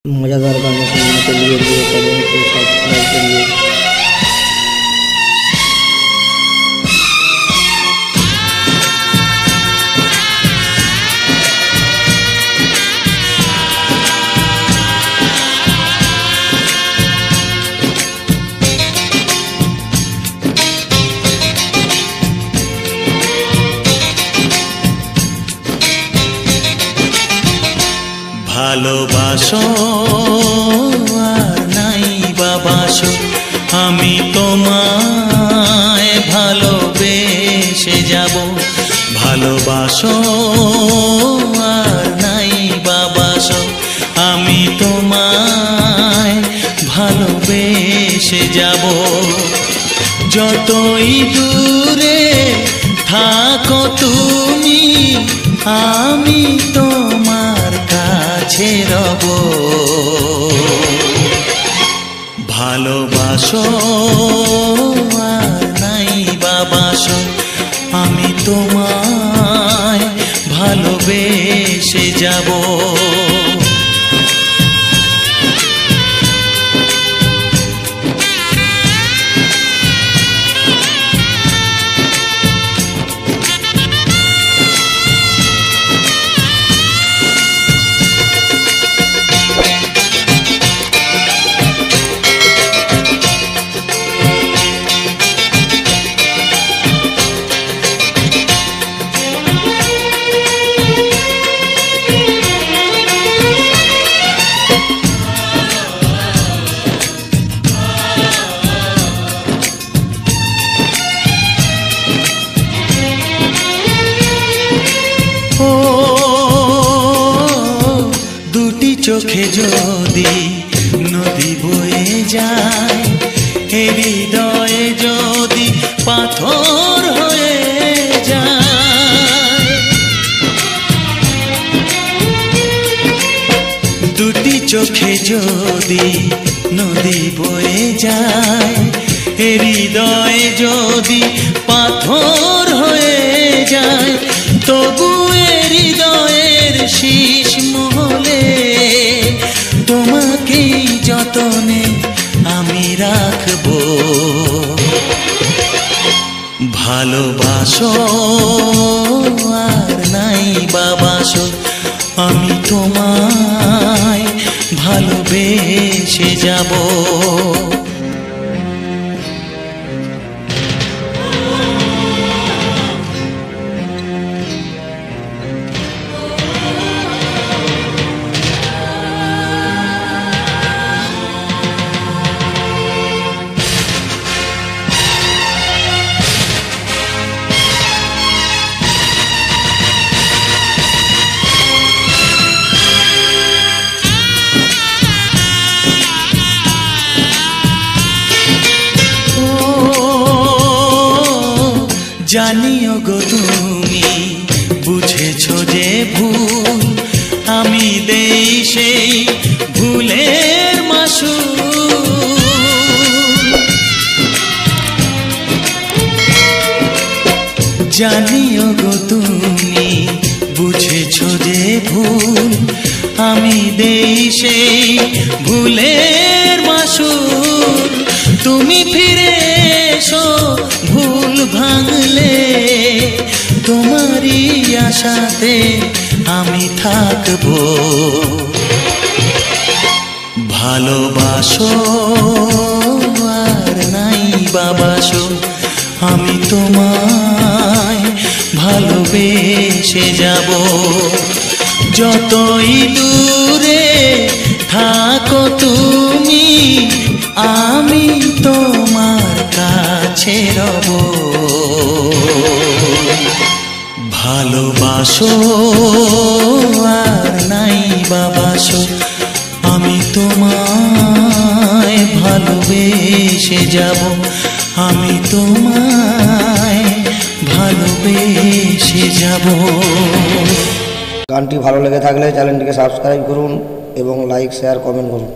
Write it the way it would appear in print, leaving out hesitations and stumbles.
मज़ेदार गाने सुनने के लिए करें तो सब्सक्राइब करिए। ভালোবাসো আর নাই বাবাসো, আমি তোমায় ভালোবেসে যাব। ভালোবাসো আর নাই বাবাসো, আমি তোমায় ভালোবেসে যাব। যতই দূরে থাকো তুমি, আমি তোমার কাছে রব। ভালোবাসো আর নাই বাবাসো, আমি তোমায় ভালোবেসে যাব। চোখে যদি নদী বয়ে যায়, হৃদয়ে যদি পাথর হয়ে যায়। দুটি চোখে যদি নদী বয়ে যায়, হৃদয়ে যদি পাথর হয়ে যায়, তবু হৃদয়ের শীষ মহলে তোমাকেই যতনে আমি রাখবো। ভালোবাসো আর নাই বাবাসো, আমি তোমায় ভালোবেসে যাব। জানিও গো তুমি বুঝেছো যে ভুল, আমি দেই সেই ভুলের মাসুল। জানিও গো তুমি বুঝেছো যে ভুল, আমি দেই সেই ভুলের মাসুল। তুমি ফিরে এসো ভুল ভাঙলে, তোমারই আশাতে আমি থাকবো। ভালোবাসো আর নাই বাবাসো, আমি তোমায় ভালোবেসে যাব। যতই দূরে থাকো তুমি, আমি তোমার কাছে রব। ভালোবাসো আর নাই বাবাসো, আমি তোমায় ভালোবেসে যাব। আমি তোমায় ভালোবেসে যাব। গানটি ভালো লেগে থাকলে চ্যানেলটিকে সাবস্ক্রাইব করুন এবং লাইক শেয়ার কমেন্ট করুন।